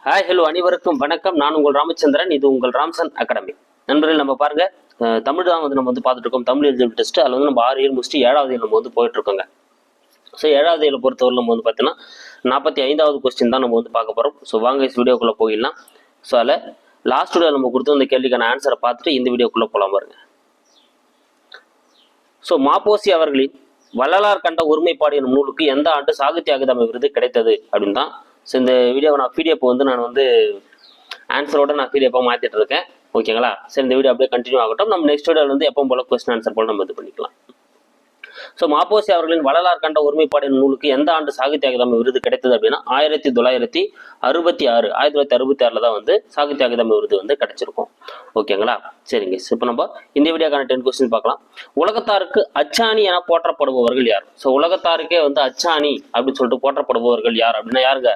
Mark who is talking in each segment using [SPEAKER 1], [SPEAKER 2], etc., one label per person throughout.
[SPEAKER 1] Hi hello அனைவருக்கும் வணக்கம். நான் உங்கள் ராமச்சந்திரன். இது உங்கள் ராம்சன் அகாடமி. நண்பர்கள், நம்ம பாருங்க, தமிழ் தான் நம்ம பார்த்துட்டு இருக்கோம். Tamil eligible test. அதில் நம்ம 6 இயர் முடிச்சுட்டு 7வது இயர் நம்ம போயிட்டு இருக்கோங்க. ஸோ 7வது இயர் பொறுத்தவரை நம்ம பார்த்தீங்கன்னா 45வது கொஸ்டின் தான் நம்ம பார்க்க போகிறோம். ஸோ வாங்க வீடியோக்குள்ளே போயிடலாம். ஸோ அதில் லாஸ்ட் வீடியோ நம்ம கொடுத்து அந்த கேள்விக்கான ஆன்சரை பார்த்துட்டு இந்த வீடியோக்குள்ளே போகலாம் பாருங்க. ஸோ மாப்போசி அவர்களின் வள்ளலார் கண்ட ஒருமைப்பாடு எனும் நூலுக்கு எந்த ஆண்டு சாகித்ய அகாதமி விருது கிடைத்தது அப்படின்னு தான். ஸோ இந்த வீடியோவை நான் பிடிஎஃப் நான் ஆன்சரோட நான் பிடிஎஃபாக மாற்றிட்டு இருக்கேன். ஓகேங்களா? சரி, இந்த வீடியோ அப்படியே கண்டினியூ ஆகட்டும். நம்ம நெக்ஸ்ட் வீடியோவில் எப்போ போல கொஸ்டின் ஆன்சர் போல நம்ம இது பண்ணிக்கலாம். ஸோ மாப்போசி அவர்களின் வள்ளலார் கண்ட ஒருமைப்பாடு நூலுக்கு எந்த ஆண்டு சாகித்ய அகாதமி விருது கிடைத்தது அப்படின்னா 1966. 1966 தான் சாகித்ய அகாதமி விருது கிடைச்சிருக்கும். ஓகேங்களா? சரிங்க. இப்போ நம்ம இந்த வீடியோக்கான 10 கொஸ்டின் பார்க்கலாம். உலகத்தாருக்கு அச்சாணி என போற்றப்படுபவர்கள் யார்? ஸோ உலகத்தாருக்கே அச்சாணி அப்படின்னு சொல்லிட்டு போற்றப்படுபவர்கள் யார் அப்படின்னா யாருங்க?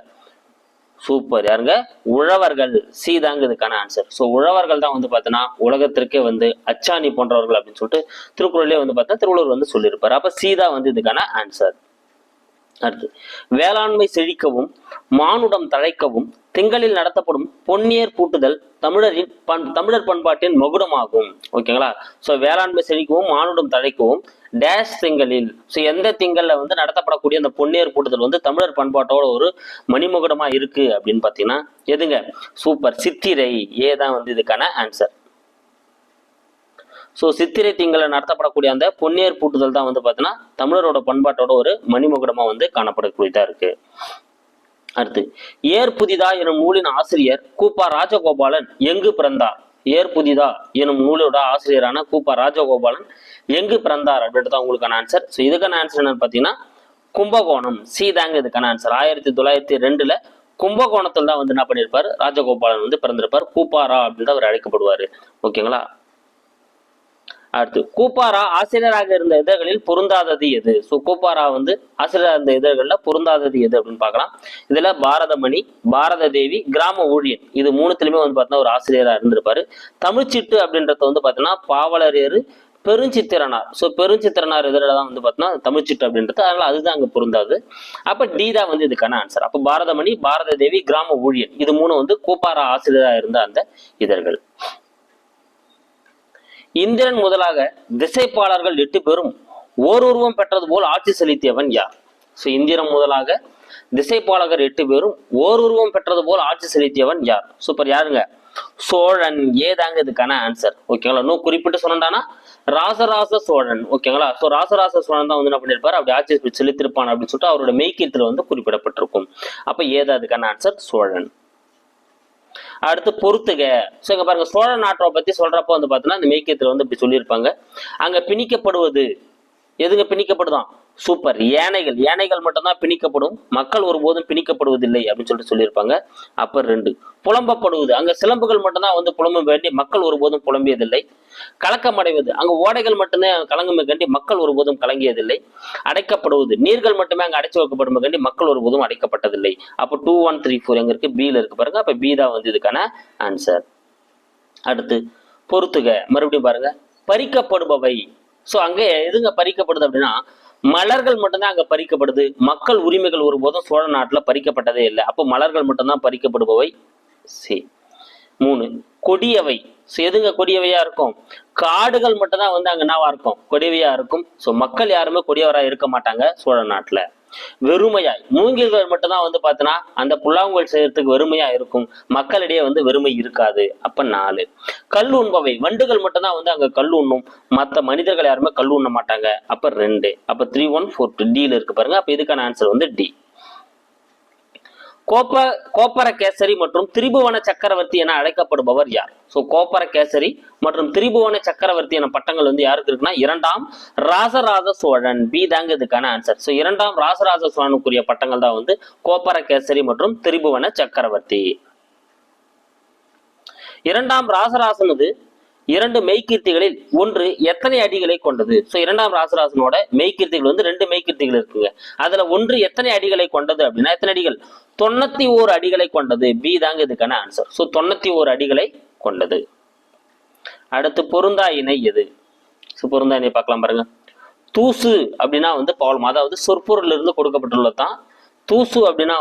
[SPEAKER 1] சூப்பர், யாருங்க? உழவர்கள். சி தாங்க இதுக்கான ஆன்சர். ஸோ உழவர்கள் தான் பார்த்தீங்கன்னா உலகத்திற்கே அச்சாணி போன்றவர்கள் அப்படின்னு சொல்லிட்டு திருக்குறளே பார்த்தா திருவள்ளுவர் சொல்லியிருப்பாரு. அப்ப சி தான் இதுக்கான ஆன்சர். அடுத்து, வேளாண்மை செழிக்கவும் மானுடம் தழைக்கவும் திங்களில் நடத்தப்படும் பொன்னியர் பூட்டுதல் தமிழர் பண்பாட்டின் மகுடமாகும். ஓகேங்களா? ஸோ வேளாண்மை செழிக்கவும் மானுடம் தழைக்கவும் டேஷ் திங்களில், ஸோ எந்த திங்கள்ல நடத்தப்படக்கூடிய அந்த பொன்னியர் பூட்டுதல் தமிழர் பண்பாட்டோட ஒரு மணிமகுடமா இருக்கு அப்படின்னு பாத்தீங்கன்னா எதுங்க? சூப்பர், சித்திரை. ஏ தான் இதுக்கான ஆன்சர். ஸோ சித்திரை திங்களை நடத்தப்படக்கூடிய அந்த பொன்னியர் பூட்டுதல் தான் பார்த்தீங்கன்னா தமிழரோட பண்பாட்டோட ஒரு மணிமகுடமா காணப்படக்கூடியதா இருக்கு. அடுத்து, ஏர் புதிதா எனும் நூலின் ஆசிரியர் கூப்பா ராஜகோபாலன் எங்கு பிறந்தார்? ஏர் புதிதா எனும் நூலோட ஆசிரியரான கூப்பா ராஜகோபாலன் எங்கு பிறந்தார் அப்படின்றது உங்களுக்கான ஆன்சர். ஸோ இதுக்கான ஆன்சர் என்னன்னு பார்த்தீங்கன்னா கும்பகோணம். சி தாங்க இதுக்கான ஆன்சர். 1902 கும்பகோணத்தில் தான் என்ன பண்ணியிருப்பாரு? ராஜகோபாலன் பிறந்திருப்பார். கூப்பாரா அப்படின்னு அவர் அழைக்கப்படுவாரு. ஓகேங்களா? அடுத்து, கூப்பாரா ஆசிரியராக இருந்த இதழ்களில் பொருந்தாதது எது? ஸோ கூப்பாரா ஆசிரியராக இருந்த இதழ்களில் பொருந்தாதது எது அப்படின்னு பார்க்கலாம். இதுல பாரதமணி, பாரத தேவி, கிராம ஊழியன், இது மூணுத்திலுமே பார்த்தீங்கன்னா ஒரு ஆசிரியராக இருந்திருப்பாரு. தமிழ்ச்சிட்டு அப்படின்றது பார்த்தீங்கன்னா பாவலரேறு, பெருஞ்சித்திரனார். ஸோ பெருஞ்சித்திரனார் இதழில் தான் பார்த்தீங்கன்னா தமிழ்ச்சிட்டு அப்படின்றது. அதனால அதுதான் அங்கே பொருந்தாது. அப்ப டி தான் இதுக்கான ஆன்சர். அப்போ பாரதமணி, பாரத தேவி, கிராம ஊழியன், இது மூணு கூப்பாரா ஆசிரியராக இருந்த அந்த இதழ்கள். இந்திரன் முதலாக திசைப்பாளர்கள் 8 பேரும் ஓருருவம் பெற்றது போல் ஆட்சி செலுத்தியவன் யார்? ஸோ இந்திரன் முதலாக திசைப்பாளர்கள் 8 பேரும் ஓருருவம் பெற்றது போல் ஆட்சி செலுத்தியவன் யார்? சூப்பர், யாருங்க? சோழன். ஏதாங்க இதுக்கான ஆன்சர். ஓகேங்களா? இன்னும் குறிப்பிட்டு சொன்னா ராசராச சோழன். ஓகேங்களா? ஸோ ராசராச சோழன் தான் என்ன பண்ணிருப்பாரு? அப்படி ஆட்சி செலுத்திருப்பான் அப்படின்னு சொல்லிட்டு அவரோட மெய்க்கீர்த்தில குறிப்பிடப்பட்டிருக்கும். அப்ப ஏதா அதுக்கான ஆன்சர்? சோழன். அடுத்து, பொறுத்துக. ஸோ இங்க பாருங்க, சோழ நாட்டை பத்தி சொல்றப்போ பாத்தீங்கன்னா இந்த மெய்க்கியத்துல இப்படி சொல்லியிருப்பாங்க. அங்க பிணிக்கப்படுவது எதுங்க? பிணிக்கப்படுதான்? சூப்பர், யானைகள். யானைகள் மட்டும்தான் பிணிக்கப்படும், மக்கள் ஒருபோதும் பிணிக்கப்படுவதில்லை அப்படின்னு சொல்லியிருப்பாங்க. அப்ப 2, புலம்பப்படுவது. அங்க சிலம்புகள் மட்டும்தான் புலம்ப வேண்டி மக்கள் ஒருபோதும் புலம்பியதில்லை. கலக்கமடைவது, அங்க ஓடைகள் மட்டும்தான் கலங்குமே கண்டி மக்கள் ஒருபோதும் கலங்கியதில்லை. அடைக்கப்படுவது, நீர்கள் மட்டுமே அங்க அடைச்சு வைக்கப்படும் கண்டி மக்கள் ஒருபோதும் அடைக்கப்பட்டதில்லை. அப்போ 2, 1, 3, 4 எங்க இருக்கு? பில இருக்கு பாருங்க. அப்ப பி தான் இதுக்கான ஆன்சர். அடுத்து, பொறுத்துக. மறுபடியும் பாருங்க, பறிக்கப்படுபவை. சோ அங்க எதுங்க பறிக்கப்படுது அப்படின்னா மலர்கள் மட்டும்தான் அங்க பறிக்கப்படுது. மக்கள் உரிமைகள் ஒருபோதும் சோழ நாட்டுல பறிக்கப்பட்டதே இல்லை. அப்போ மலர்கள் மட்டும்தான் பறிக்கப்படுபவை. சி. 3, கொடியவை. எதுங்க கொடியவையா இருக்கும்? காடுகள் மட்டும்தான் அங்க என்னவா இருக்கும்? கொடியவையா இருக்கும். சோ மக்கள் யாருமே கொடியவரா இருக்க மாட்டாங்க சோழ நாட்டுல. வெறுமையாய், மூங்கில்கள் மட்டும்தான் பார்த்தீங்கன்னா அந்த புல்லாங்குழல் செய்யறதுக்கு வெறுமையா இருக்கும். மக்களிடையே வெறுமை இருக்காது. அப்ப 4, கல் உண்பவை. வண்டுகள் மட்டும்தான் அங்க கல் உண்ணும், மற்ற மனிதர்கள் யாருமே கல் உண்ண மாட்டாங்க. அப்ப 2. அப்ப 3, 1, 4, 2 டில இருக்கு பாருங்க. அப்ப இதுக்கான ஆன்சர் டி. கோப்பர கேசரி மற்றும் திரிபுவன சக்கரவர்த்தி என அழைக்கப்படுபவர் யார்? சோ கோப்பர கேசரி மற்றும் திரிபுவன சக்கரவர்த்தி என பட்டங்கள் யாருக்கு இருக்குன்னா 2ஆம் ராசராஜ சோழன். பி தாங்க இதுக்கான ஆன்சர். சோ 2ஆம் ராசராஜ சோழனுக்குரிய பட்டங்கள் தான் கோப்பர கேசரி மற்றும் திரிபுவன சக்கரவர்த்தி. 2ஆம் ராசராசனது 2 மெய்கீர்த்திகளில் ஒன்று எத்தனை அடிகளை கொண்டது? சோ 2ஆம் ராசராசனோட மெய்கீர்த்திகள் 2 மெய்கீர்த்திகள் இருக்குங்க. அதுல ஒன்று எத்தனை அடிகளை கொண்டது அப்படின்னா எத்தனை அடிகள்? 91 அடிகளை கொண்டது. பி தாங்க இதுக்கான ஆன்சர். சோ 91 அடிகளை கொண்டது. அடுத்து, பொருந்தா இணை எது? பொருந்தா இணை பார்க்கலாம் பாருங்க. தூசு அப்படின்னா பவளம், அதாவது சொற்பொருள் இருந்து கொடுக்கப்பட்டுள்ளதான். தூசு அப்படின்னா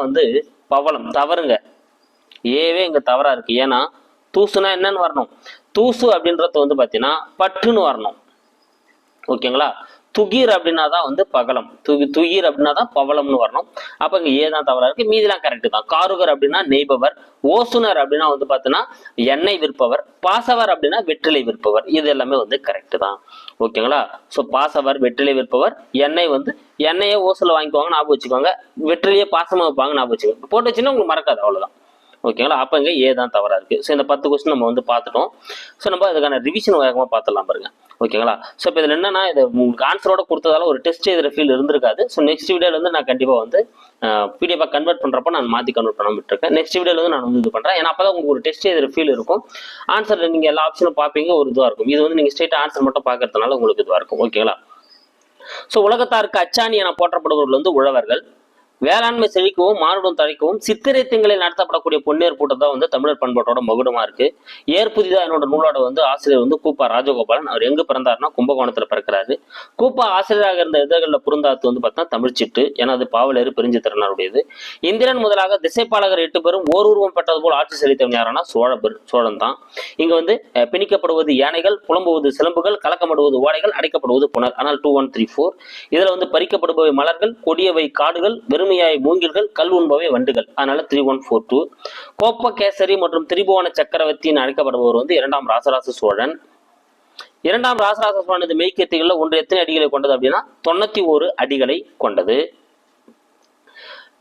[SPEAKER 1] பவளம். தவறுங்க. ஏவே இங்க தவறா இருக்கு. ஏன்னா தூசுனா என்னன்னு வரணும், தூசு அப்படின்றது வந்து பாத்தீங்கன்னா பட்டுன்னு வரணும். ஓகேங்களா. துகீர் அப்படின்னா தான் வந்து பகலம், துகீர் அப்படின்னா தான் பவளம்னு வரணும். அப்ப இங்க ஏதான் தவறா இருக்கு, மீதிலாம் கரெக்ட் தான். காருகர் அப்படின்னா நெய்பவர், ஓசுனர் அப்படின்னா வந்து பாத்தீங்கன்னா எண்ணெய் விற்பவர், பாசவர் அப்படின்னா வெற்றிலை விற்பவர். இது எல்லாமே வந்து கரெக்ட் தான். ஓகேங்களா. சோ பாசவர் வெற்றிலை விற்பவர், எண்ணெய் வந்து எண்ணெயை ஓசுல வாங்கிக்குவாங்க ஞாபகம் வச்சுக்கோங்க, வெற்றிலையே பாசமா வைப்பாங்க ஞாபகம் வச்சுக்கோங்க. போட்டு வச்சுன்னா உங்களுக்கு மறக்காது, அவ்வளவுதான். ஓகேங்களா. அப்ப இங்க ஏ தான் தவறா இருக்கு. ஸோ இந்த 10 கொஸ்டின் நம்ம வந்து பார்த்துட்டோம். ஸோ நம்ம அதுக்கான ரிவிஷன் வேகமா பார்த்துடலாம் பாருங்க. ஓகேங்களா. ஸோ இப்போ இதில் என்னன்னா, இது உங்களுக்கு ஆன்சரோட கொடுத்ததால ஒரு டெஸ்ட் எழுதுற ஃபீல் இருந்திருக்காது. ஸோ நெக்ஸ்ட் வீடியோல இருந்து நான் கண்டிப்பா வந்து பிடிஎஃப் கன்வெர்ட் பண்றப்ப நான் மாத்தி கன்வெர்ட் பண்ண விட்டுருக்கேன். நெக்ஸ்ட் வீடியோல வந்து நான் வந்து இது பண்றேன். ஏன்னா அப்பதான் உங்களுக்கு ஒரு டெஸ்ட் எழுதுற ஃபீல் இருக்கும். ஆன்சர்ல நீங்க எல்லா ஆப்ஷனும் பார்ப்பீங்க, ஒரு இதுவா இருக்கும். இது வந்து நீங்க ஸ்ட்ரெயிட் ஆன்சர் மட்டும் பார்க்கறதுனால உங்களுக்கு இதுவா இருக்கும். ஓகேங்களா. ஸோ உலகத்தாருக்கு அச்சாணி என போற்றப்படுபவர்கள் வந்து உழவர்கள். வேளாண்மை செழிக்கவும் மானுடம் தழைக்கவும் சித்திரை திங்களில் நடத்தப்படக்கூடிய பொன்னேர் கூட்டம் தான் வந்து தமிழர் பண்பாட்டோட மகுடமா இருக்கு. ஏற்புதிதா என்னோட நூலோட வந்து ஆசிரியர் வந்து கூப்பா ராஜகோபாலன். அவர் எங்க பிறந்தாருன்னா கும்பகோணத்துல பிறக்கிறாரு. கூப்பா ஆசிரியராக இருந்த இதழ்களில் புறந்தாத்து வந்து பார்த்தீங்கன்னா தமிழ்ச்சிட்டு, ஏன்னா அது பாவலர் பிரிஞ்சு திறனாருடையது. இந்திரன் முதலாக திசைப்பாலகர் 8 பேரும் ஓர் உருவம் பெற்றது போல் ஆட்சி செலுத்தவன் யாருன்னா சோழன் தான். இங்க வந்து பிணிக்கப்படுவது யானைகள், புலம்புவது சிலம்புகள், கலக்கப்படுவது ஓடைகள், அடைக்கப்படுவது புனர். ஆனால் 2, 1, 3, 4. இதுல வந்து பறிக்கப்படுபவை மலர்கள், கொடியவை காடுகள், வெறுமையாய் மூங்கில்கள், கல் உண்பவை வண்டுகள். அதனால 3, 1, 4, 2. கோப்பகேசரி மற்றும் திரிபுவன சக்கரவர்த்தின்னு அழைக்கப்படுபவர் வந்து 2ஆம் ராசராச சோழன். 2ஆம் ராசராச சோழன் இந்த மெய்க்கத்திகள்ல ஒன்று எத்தனை அடிகளை கொண்டது அப்படின்னா 91 அடிகளை கொண்டது.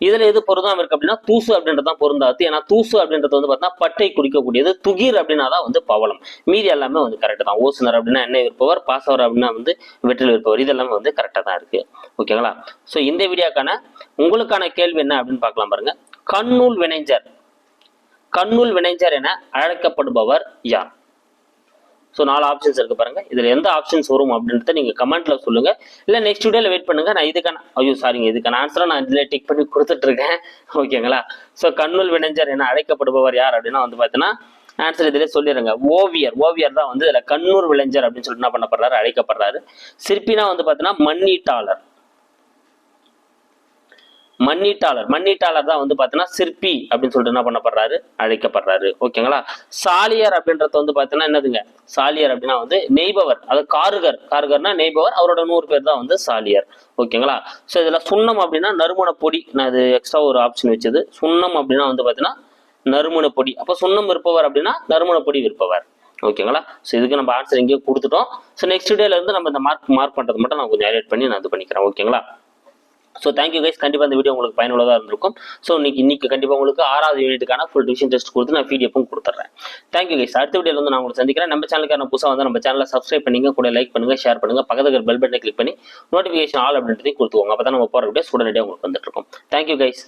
[SPEAKER 1] இதுல எது பொருந்தாம இருக்கு அப்படின்னா தூசு அப்படின்றதான் பொருந்தாது. ஏன்னா தூசு அப்படின்றது வந்து பார்த்தீங்கன்னா பட்டை குறிக்கக்கூடியது. துகீர் அப்படின்னா தான் வந்து பவளம். மீதி எல்லாமே வந்து கரெக்ட் தான். ஓசுனர் அப்படின்னா எண்ணெய் விற்பவர், பாசவர் அப்படின்னா வந்து வெற்றிலை விற்பவர். இது எல்லாமே வந்து கரெக்டா தான் இருக்கு. ஓகேங்களா. ஸோ இந்த வீடியோக்கான உங்களுக்கான கேள்வி என்ன அப்படின்னு பார்க்கலாம் பாருங்க. கண்ணூல் வினைஞர் என அழைக்கப்படுபவர் யார்? ஸோ 4 ஆப்ஷன்ஸ் இருக்கு பாருங்க. இதுல எந்த ஆப்ஷன்ஸ் வரும் அப்படின்றத நீங்க கமெண்ட்ல சொல்லுங்க. இல்ல நெக்ஸ்ட் வீடியோல வெயிட் பண்ணுங்க. நான் இதுக்கான ஆன்சரை நான் இதுல டிக் பண்ணி கொடுத்துட்டு இருக்கேன். ஓகேங்களா. ஸோ கண்ணூல் வினைஞர் என அழைக்கப்படுபவர் யார் அப்படின்னா வந்து பாத்தீங்கன்னா ஆன்சர் இதுல சொல்லிடுங்க. ஓவியர் தான் வந்து இதுல கண்ணூர் விளைஞர் அப்படின்னு சொல்லிட்டு என்ன பண்ணப்படுறாரு, அழைக்கப்படுறாரு. சிற்பினா வந்து பாத்தீங்கன்னா மண்ணீட்டாளர் தான் வந்து பாத்தீங்கன்னா சிற்பி அப்படின்னு சொல்லிட்டு என்ன பண்ணப்படுறாரு, அழைக்கப்படுறாரு. ஓகேங்களா. சாலியர் அப்படின்றது வந்து பாத்தீங்கன்னா என்னதுங்க, சாலியர் அப்படின்னா வந்து நெய்பவர். அது காருகர்னா நெய்பவர், அவரோட 100 பேர் தான் வந்து சாலியர். ஓகேங்களா. ஸோ இதுல சுண்ணம் அப்படின்னா நறுமண பொடி. நான் இது எக்ஸ்ட்ரா ஒரு ஆப்ஷன் வச்சது. சுண்ணம் அப்படின்னா வந்து பாத்தீங்கன்னா நறுமண பொடி. அப்ப சுண்ணம் விற்பவர் அப்படின்னா நறுமண பொடி விற்பவர். ஓகேங்களா. ஸோ இதுக்கு நம்ம ஆன்சர் இங்கேயே கொடுத்துட்டோம். ஸோ நெக்ஸ்ட் வீடியோல இருந்து நம்ம இந்த மார்க் பண்றது மட்டும் நான் கொஞ்சம் ஹைலைட் பண்ணி நான் இது பண்ணிக்கிறேன். ஓகேங்களா. So thank you guys. கண்டிப்பாக இந்த வீடியோ உங்களுக்கு பயனுள்ளதாக இருந்திருக்கும். ஸோ இன்னைக்கு கண்டிப்பாக உங்களுக்கு 6வது யூனிட்டுக்கான ஃபுல் டிவிஷன் டெஸ்ட் கொடுத்து நான் பிடிஎஃப்பும் கொடுத்துட்றேன். Thank you guys. அடுத்த வீடியோவில் வந்து நான் உங்களுக்கு சந்திக்கிறேன். நம்ம சேனலுக்கு நான் புதுசாக வந்து நம்ம சேனலை சப்ஸ்கிரைப் பண்ணிங்க, கூட லைக் பண்ணுங்க, ஷேர் பண்ணுங்க, பக்கத்துக்கு பெல் பட்டனை கிளிக் பண்ணி நோட்டிஃபிகேஷன் ஆல் அப்படின்றதையும் கொடுத்துக்கோங்க. அப்போ தான் நம்ம போகிற வீடியோஸ் உடனடியாக உங்களுக்கு வந்துட்டு இருக்கும். Thank you guys.